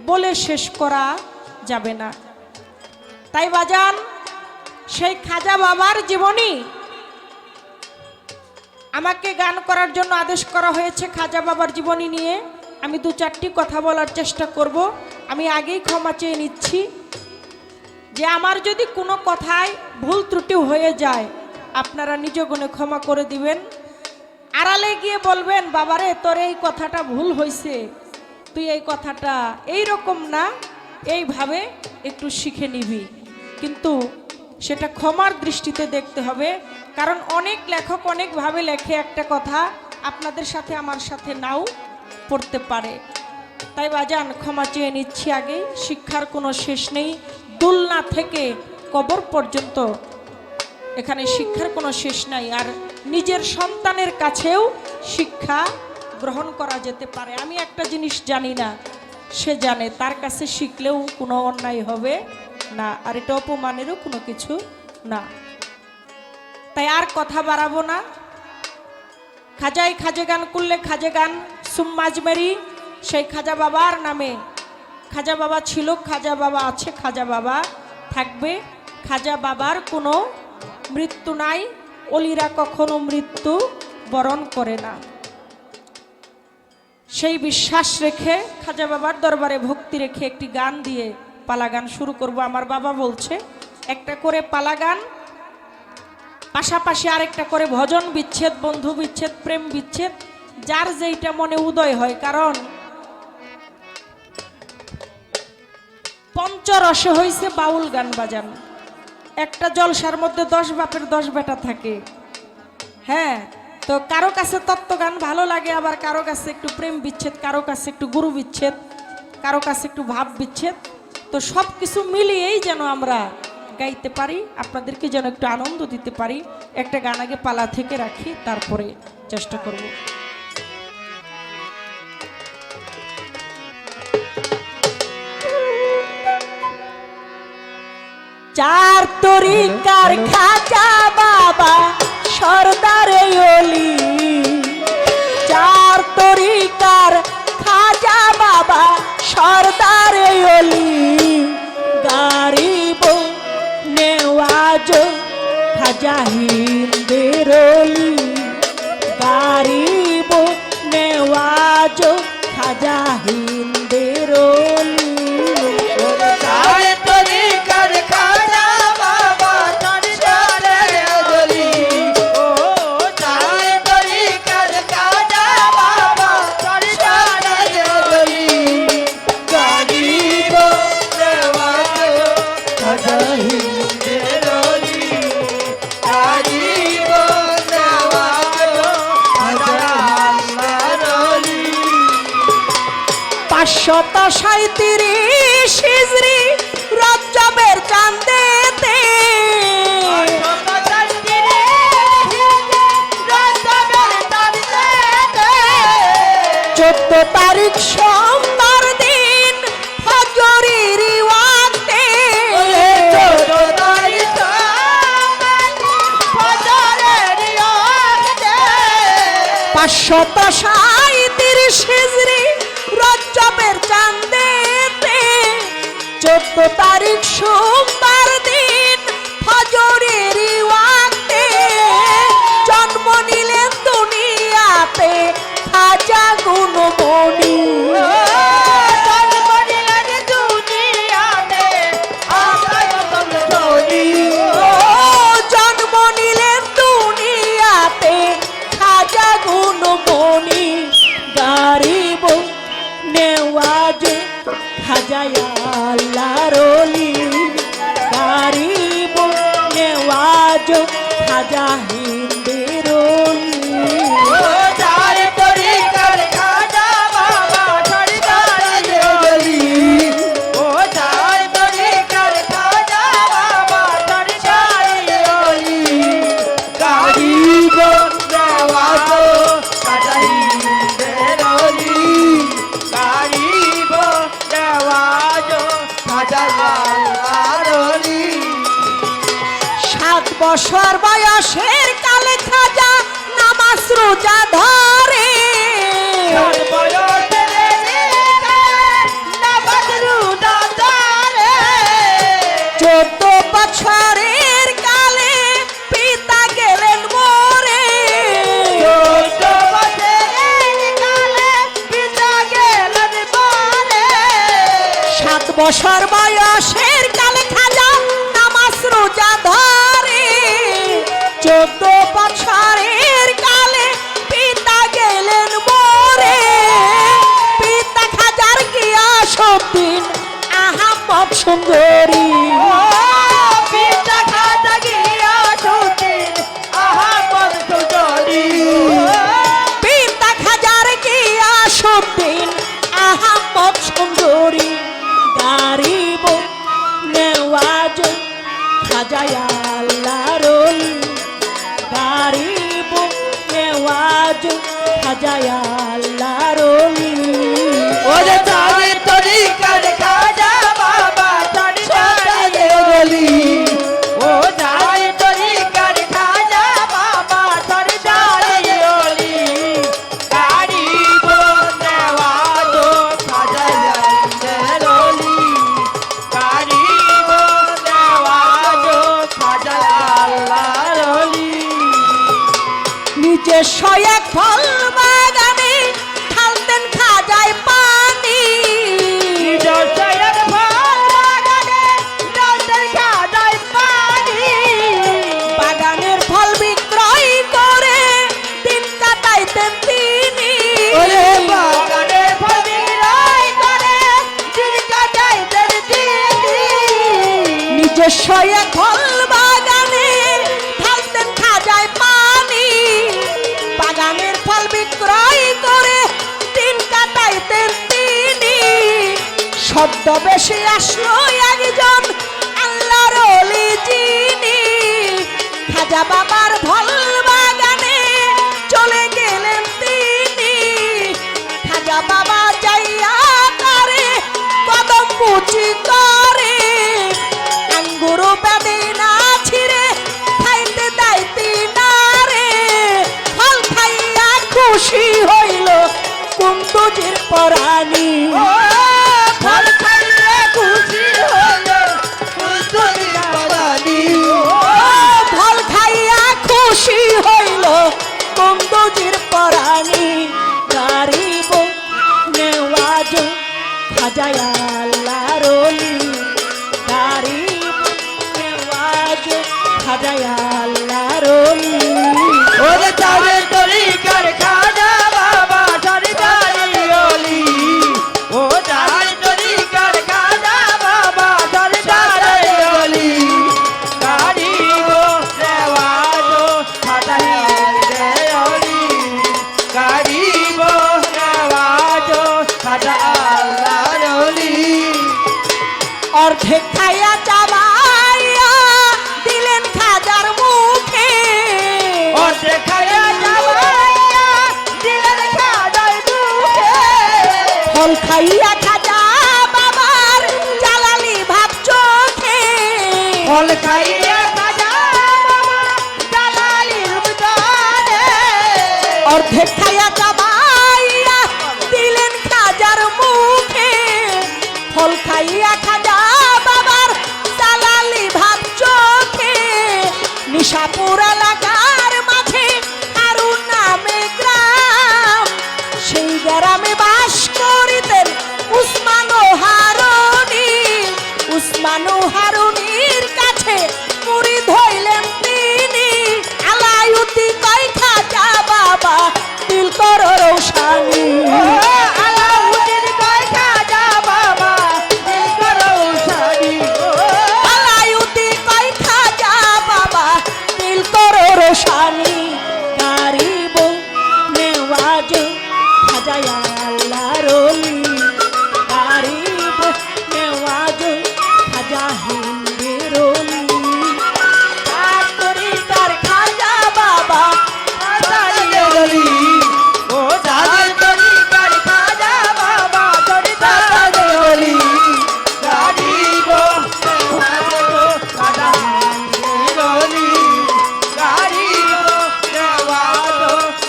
বলে শেষ করা যাবে না। তাই বাজান, সেই খাজা বাবার জীবনী আমাকে গান করার জন্য আদেশ করা হয়েছে। খাজা বাবার জীবনী নিয়ে আমি দু চারটি কথা বলার চেষ্টা করব। আমি আগেই ক্ষমা চেয়ে নিচ্ছি যে আমার যদি কোনো কথায় ভুল ত্রুটি হয়ে যায় আপনারা নিজ গুণে ক্ষমা করে দিবেন। আড়ালে গিয়ে বলবেন, বাবারে তোর এই কথাটা ভুল হয়েছে, তুই এই কথাটা এই রকম না, এইভাবে একটু শিখে নিবি। কিন্তু সেটা ক্ষমার দৃষ্টিতে দেখতে হবে, কারণ অনেক লেখক অনেকভাবে লেখে একটা কথা, আপনাদের সাথে আমার সাথে নাও পড়তে পারে। তাই বাজান ক্ষমা চেয়ে নিচ্ছি আগেই। শিক্ষার কোনো শেষ নেই, দুলনা থেকে কবর পর্যন্ত এখানে শিক্ষার কোনো শেষ নাই। আর নিজের সন্তানের কাছেও শিক্ষা গ্রহণ করা যেতে পারে। আমি একটা জিনিস জানি না, সে জানে, তার কাছে শিখলেও কোনো অন্যায় হবে না, আর এটা অপমানেরও কোনো কিছু না। তাই আর কথা বাড়াবো না। খাজাই খাজে গান করলে খাজে গান সুম্মাজমেরি, সেই খাজা বাবার নামে। খাজা বাবা ছিল, খাজা বাবা আছে, খাজা বাবা থাকবে। খাজা বাবার কোনো মৃত্যু নাই, অলিরা কখনো মৃত্যু বরণ করে না। সেই বিশ্বাস রেখে খাজা বাবার দরবারে ভক্তি রেখে একটি গান দিয়ে পালা গান শুরু করব। আমার বাবা বলছে একটা করে পালা গান, পাশাপাশি আরেকটা করে ভজন বিচ্ছেদ, বন্ধু বিচ্ছেদ, প্রেম বিচ্ছেদ, যার যেইটা মনে উদয় হয়। কারণ পঞ্চরসে হয়েছে বাউল গান বাজানো। একটা জলসার মধ্যে 10 বাপের 10 বেটা থাকে। হ্যাঁ, তো কারো কাছে তত্ত্ব গান ভালো লাগে, আবার কারো কাছে একটু প্রেম বিচ্ছেদ, কারো কাছে একটু গুরু বিচ্ছেদ, কারো কাছে একটু ভাব বিচ্ছেদ। তো সব কিছু মিলিয়েই যেন আমরা গাইতে পারি, আপনাদেরকে যেন একটু আনন্দ দিতে পারি। একটা গান আগে পালা থেকে রাখি, তারপরে চেষ্টা করব। চার তরিকার খাজা বাবা সরদারে অলি, চার তরিকার খাজা বাবা সরদারে অলি, গারিব নেওয়াজ খাজা হিন্দের অলি, গারিব নেওয়াজ খাজা হিন্দের অলি। শত 37 হিজরি রজবের চাঁদেতে, 14 তারিখ সোমবার দিন ফজরের ওয়াক্তে, 537 হিজরি রজবের চাঁদেতে, 14 তারিখ সোমবার দিন ফজরের ওয়াক্তে, জন্ম নিলেন দুনিয়াতে খাজা গুণমণি। জন্ম নিলেন দুনিয়াতে জন্ম নিলেন দুনিয়াতে খাজা গুণমণি, গারিব নেওয়াজ খাজা আল্লাহর অলি, গারিব নেওয়াজ খাজা হিন্দের অলি। চার তরিকার খাজা বাবা সরদারে অলি, ও চার তরিকার খাজা বাবা সরদারে অলি, গারিব নেওয়াজ খাজা হিন্দের অলি, গারিব নেওয়াজ খাজা আল্লাহর অলি। 7 বছর বয়সের কালে খাজা নামাজ রোজা ধরে, 7 বছরের নামাজ রোজা ধরে, 14 বছরের কালে পিতা গেলেন মরে, 14 বছরের কালে পিতা গেলেন মরে। 7 বছর বয়সের কালে খাজা নামাজ রোজা ধরে, 14 বছরের কালে পিতা গেলেন মরে, পিতা খাজার গিয়াসউদ্দিন আহমদ সুন্দরী, পিতা খাজা গিয়াসউদ্দিন আহমদ সুন্দরী, পিতা খাজার গিয়াসউদ্দিন আহমদ সুন্দরী, গারিব নেওয়াজ খাজা আল্লাহর অলি, গারিব নেওয়াজ খাজা আল্লাহর অলি। ও যে চার তরিকার খাজা বাবা সরদারে নিজস্ব এক ফল বাগানে ঢালতেন খাজায় পানি, নিজস্ব এক ফল বাগানে ঢালতেন খাজায় পানি, বাগানের ফল বিক্রয় করে দিন কাটাইতেন তিনি, বাগানের ফল বিক্রয় করে দিন কাটাইতেন তিনি, নিজস্ব এক ফল বাগানে ঢালতেন খাজায় পানি, বাগানের ফল বিক্রয় করে দিন কাটাইতেন তিনি, শব্দ বেশি আসলো একজন আল্লাহর ওলি যিনি, খাজা বাবার ফল বাগানে চলে গেলেন তিনি, খাজা বাবা যাইয়া করে কদম মুচি করে, আঙ্গুরু বেদে না ছিঁড়ে খাইতে দাইতে না রে, ফল খাইয়া খুশি হইল কুন্দুজির পরাণী, ফল খাইয়া খুশি হইল কুন্দুজির পরাণী, ফল খাইয়া খুশি হইল কুন্দুজির পরাণী, গরিব নেওয়াজ খাজায় আল্লাহর ওলি, গরিব নেওয়াজ খাজায় আল্লাহর ওলি, ওরে তারে তরিকার খাজা বাবা সরদারি ওলি, ও তারে তরিকার খাজা বাবা সরদারি ওলি, গরিব নেওয়াজ খাজায় আল্লাহর ওলি, গরিব নেওয়াজ খাজা আল্লাহর ওলি, অর্ধেক খাইয়া চাবাইয়া দিলেন খাজার মুখে, অর্ধেক খাইয়া চাবাইয়া দিলেন খাজার মুখে, ফল খাইয়া খাজা বাবার জ্বালালি ভাব চোখে, ফল খাইয়া খাজা বাবার জ্বালালি রূপদানে, অর্ধেক খাইয়া চাবাইয়া দিলেন খাজার মুখে, ফল খাইয়া খাজা বাবার দালালি ভাব চোখে, নিশাপুর এলাকার মাঝে হারুন নামে গ্রাম, সেই গ্রামে বাস করিতেন উসমান ও হারুনি, উসমান ও হারুনির কাছে মুরিদ হইলেন তিনি, আলাউদ্দিন কয় খাজা বাবা দিল করো রৌশানি, আলাউদ্দিন কয় খাজা বাবা দিল করো রৌশানি, আলাউদ্দিন কয় খাজা বাবা দিল করো রৌশানি, গরিব নেওয়াজ খাজায় আল্লাহর ওলি, গরিব নেওয়াজ খাজা হিন্দের ওলি, তার তরিকার খাজা বাবা সরদারি ওলি, ও তার তরিকার খাজা বাবা সরদারি ওলি, গরিব নেওয়াজ খাজা হিন্দের ওলি, গরিব নেওয়াজ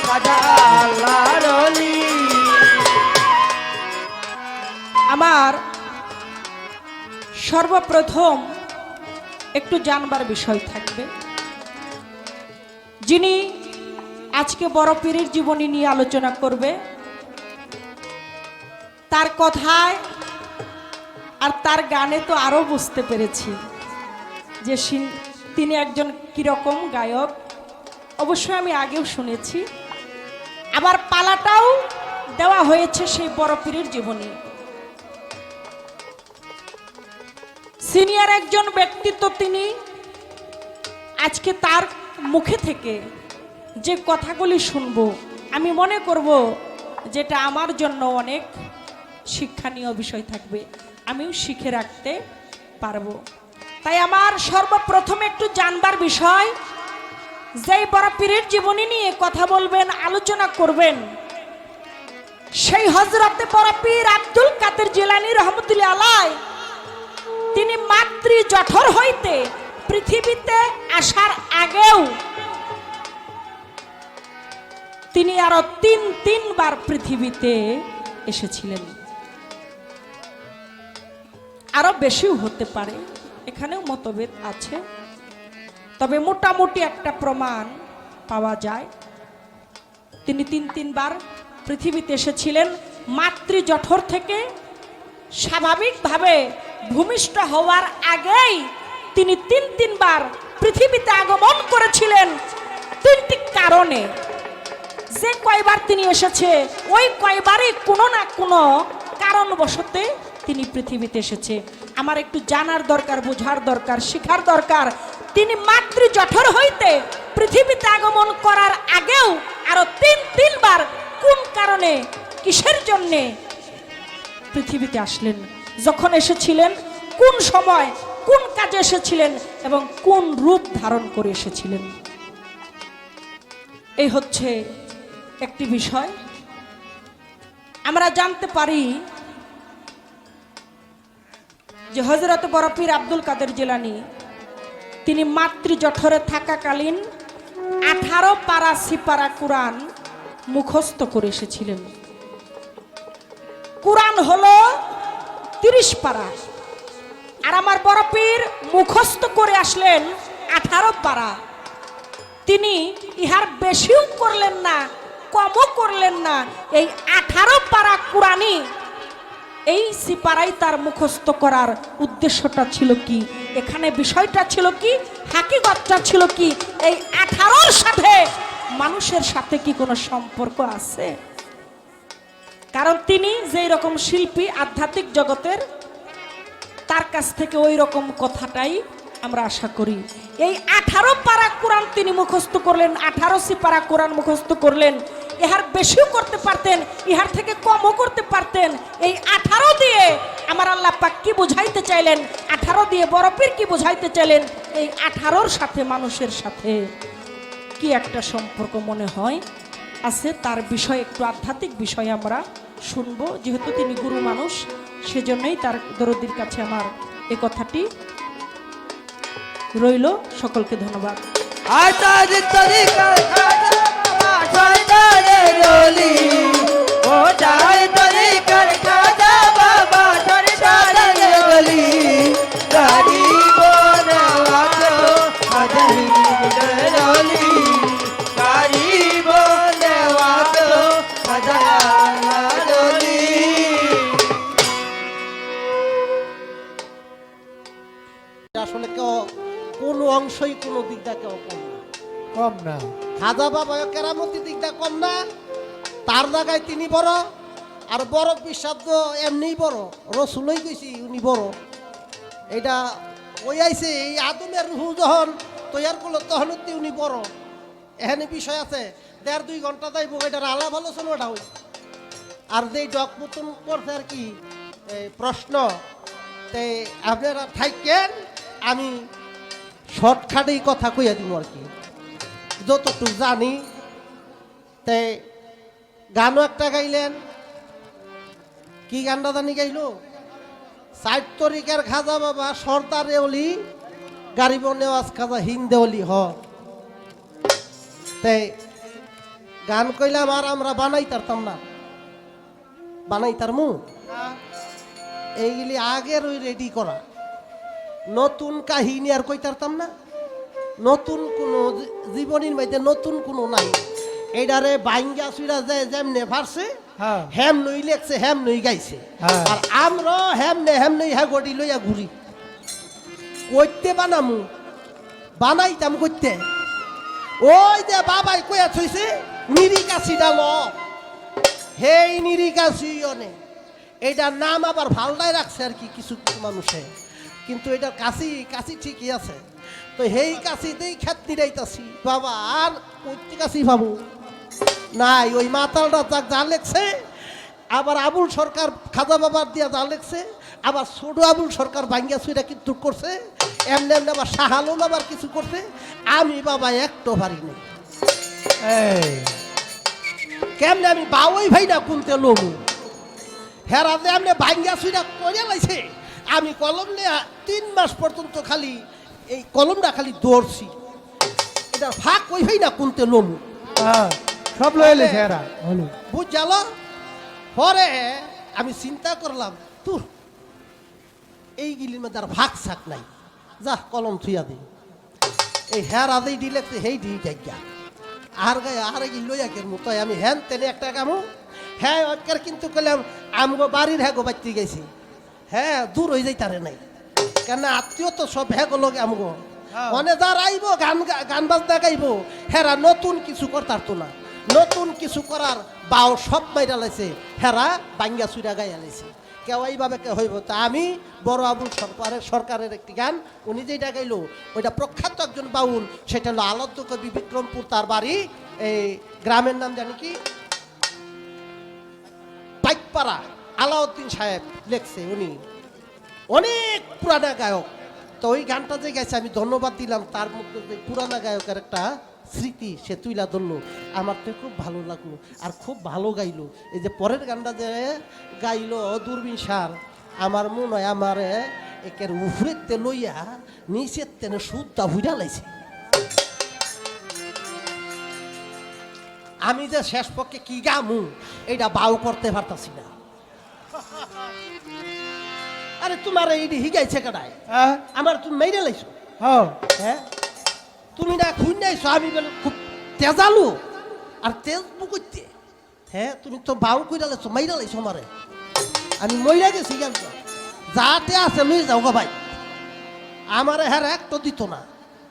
খাজা আল্লাহর ওলি। আমার সর্বপ্রথম একটু জানবার বিষয় থাকবে, যিনি আজকে বড় পীরের জীবনী নিয়ে আলোচনা করবে, তার কথায় আর তার গানে তো আরো বুঝতে পেরেছি যে তিনি একজন কিরকম গায়ক। অবশ্যই আমি আগেও শুনেছি, আবার পালাটাও দেওয়া হয়েছে সেই বড় পীরের জীবনী। সিনিয়র একজন ব্যক্তিত্ব তিনি, আজকে তার মুখে থেকে যে কথাগুলি শুনবো আমি মনে করব যেটা আমার জন্য অনেক শিক্ষণীয় বিষয় থাকবে, আমিও শিখে রাখতে পারবো। তাই আমার সর্বপ্রথম একটু জানবার বিষয়, যেই বড় পীরের জীবনী নিয়ে কথা বলবেন, আলোচনা করবেন, সেই হযরতে বড় পীর আব্দুল কাদের জিলানী রহমতুল্লাহ আলাইহি, তিনি মাতৃ জঠর হইতে পৃথিবীতে আসার আগেও তিনি আরো তিনবার পৃথিবীতে এসেছিলেন, আরো বেশিও হতে পারে, এখানেও মতভেদ আছে, তবে মোটামুটি একটা প্রমাণ পাওয়া যায়। তিনি তিনবার পৃথিবীতে এসেছিলেন। মাতৃজঠর থেকে স্বাভাবিকভাবে ভূমিষ্ঠ হওয়ার আগেই তিনি তিনবার পৃথিবীতে আগমন করেছিলেন তিনটি কারণে। যে কয়বার তিনি এসেছে ওই কয়বারই কোনো না কোনো কারণবশতে তিনি পৃথিবীতে এসেছে। আমার একটু জানার দরকার, বোঝার দরকার, শেখার দরকার। তিনি মাতৃজঠর হইতে পৃথিবীতে আগমন করার আগেও আরো তিনবার কোন কারণে, কিসের জন্যে পৃথিবীতে আসলেন, যখন এসেছিলেন, কোন সময়, কোন কাজে এসেছিলেন এবং কোন রূপ ধারণ করে এসেছিলেন, এই হচ্ছে একটি বিষয়। আমরা জানতে পারি যে হযরত বড় পীর আব্দুল কাদের জিলানী তিনি মাতৃজঠরে থাকাকালীন 18 পারা সিপারা কোরআন মুখস্থ করে এসেছিলেন। কোরআন হলো 30 পারা, আর আমার বড় পীর মুখস্থ করে আসলেন 18 পারা। তিনি ইহার বেশিও করলেন না, কমও করলেন না। এই 18 পারা কোরআনই, এই সিপারাই তার মুখস্থ করার উদ্দেশ্যটা ছিল কি, এখানে বিষয়টা ছিল কি, হাকিকতটা ছিল কি, এই 18-র সাথে মানুষের সাথে কি কোনো সম্পর্ক আছে? কারণ তিনি যেই রকম শিল্পী আধ্যাত্মিক জগতের, তার কাছ থেকে ওই রকম কথাটাই আমরা আশা করি। এই 18 পারা কোরআন তিনি মুখস্থ করলেন, 18 সিপারা কোরআন মুখস্থ করলেন। ইহার বেশিও করতে পারতেন, ইহার থেকে কমও করতে পারতেন। এই 18 দিয়ে আমার আল্লাহ পাক কি বুঝাইতে চাইলেন, 18 দিয়ে বড় পীর কি বুঝাইতে চাইলেন, এই 18-র সাথে মানুষের সাথে কি একটা সম্পর্ক মনে হয় আছে, তার বিষয়ে একটু আধ্যাত্মিক বিষয়ে আমরা শুনবো। যেহেতু তিনি গুরু মানুষ, সেজন্যই তার দরদির কাছে আমার এই কথাটি রইল। সকলকে ধন্যবাদ। আসলে কেউ কোনো অংশই কোনো দিকটা কেউ কম না। খাজা বাবা কেরামতি দিকটা কম না, তার জায়গায় তিনি বড়। আর বড় বিশ্বাব্দ এমনি বড়, রসুলই কইছি উনি বড়। এটা ওই আইছে এই আদমের রুহ যখন তৈয়ার করলো তখন উনি বড়। এখানে বিষয় আছে, 1.5-2 ঘন্টা যাইব, এটার আলাপ আলোচনাটা হই। আর যেই ডকমতন করছে আর কি প্রশ্ন, তাই আপনারা থাকেন, আমি শর্টকাটেই কথা কইয়া দিব আর কি, যতটুকু জানি। তাই গানও একটা গাইলেন, কি গানটা জানি গাইল, 60 তরিকার খাজা বাবা সর্দার এওলি গারিব নেওয়াজ খাজা হিন্দে অলি হ। তাই গান কইলাম, আর আমরা বানাইতারতাম না, বানাইতার মু এইগুলি আগের ওই রেডি করা, নতুন কাহিনী আর কইতারতাম না। নতুন কোনো জীবনীর মধ্যে নতুন কোনো নাই। এইটারে বাইঙ্গা সুইরা যায় যেমনে ফারছে হেম নই লেখছে, হেম নই গাইছে। আর আমরা হেমনে হ্যাঁ গড়ি লইয়া ঘুরি। কইতে বানামু, বানাইতাম কইতে। ওই যে বাবাই কইয়া থইছে নিরিকাশিটা ল, হেই নিরিকাশি অনে, এইটার নাম আবার ভালটাই রাখছে আর কি কিছু মানুষে, কিন্তু এটার কাশি ঠিকই আছে। তো হেই কাশিতেই খ্যাতি রাইতাছি বাবা, আর কইতে কাশি ভাবু নাই। ওই মাতালটা যাক যা লেখছে, আবার আবুল সরকার খাজা বাবার দিয়া যা লেখছে, আবার ছোট আবুল সরকার ভাঙ্গিয়া সুইরা কিন্তু করছে, এমনি এমনি আবার শাহালুল আবার কিছু করছে। আমি বাবা একটু পারি নাই। কেমনে আমি বাউই ভাই না কুনতে লমু, হেরাতে এমনি ভাঙ্গিয়া সুইরা করে লাইছে। আমি কলম নিয়ে 3 মাস পর্যন্ত খালি এই কলমটা খালি দৌড়ছি, এটা ফাঁক ওই ভাই না কুনতে লমু সব লইলে এরা বুঝ গেল। পরে আমি চিন্তা করলাম, তোর এইগুলির মধ্যে আর ভাগ শাক নাই, যা কলম থুইয়া দিই। এই হের আদেই দিলে সেই দিই জায়গা আর গায়ে আর কি লইয়াকের মতো আমি হ্যান তেনে একটা কামু হ্যাঁ ওকে কিন্তু কইলাম আমগো বাড়ির হ্যাঁ গো বাচ্চি গেছি হ্যাঁ দূর হয়ে যাইতারে নাই কেন আত্মীয় তো সব হ্যাঁ গো লোক আমগো মনে যার আইব গান বাজনা গাইব হেরা নতুন কিছু করতার তো না নতুন কিছু করার বাও সব বাইরা লাইছে হেরা বাঙ্গা চুরা গাইয়া লাইছে কেউ এইভাবে কে হইব তা আমি বড় আবুল সরকারের একটি গান উনি যেটা গাইলো ওইটা প্রখ্যাত একজন বাউল সেটা হলো আলাদ্য কবি বিক্রমপুর তার বাড়ি এই গ্রামের নাম জানি কি পাইকপাড়া আলাউদ্দিন সাহেব লেখছে উনি অনেক পুরানা গায়ক তো ওই গানটা যে গেছে আমি ধন্যবাদ দিলাম তার মধ্যে যে পুরানা গায়কের একটা স্মৃতি সে তুইলা ধরলো আমার তো খুব ভালো লাগলো আর খুব ভালো গাইলো এই যে পরের গানটা যে গাইলো দূরবীন সার আমার মনে হয় আমার একের উফরের তে লইয়া নিচের তেনে সুদটা হুইরা লাইছে আমি যে শেষ পক্ষে কি গামু এইটা বাউ করতে পারতাছি না আরে তোমার এই হিগাইছে কাটায় হ্যাঁ আমার তুমি মেরে লাইছো হ্যাঁ হ্যাঁ তুমি না খুন নাইছো আমি বলে খুব তেজালু আর তেজ বুকুতে হ্যাঁ তুমি তো বাউ কইরা লাইছো মাইরা লাইছো আমারে আমি মইরা গেছি জানতো যাতে আছে লই যাও গো ভাই আমারে হ্যাঁ এক তো দিত না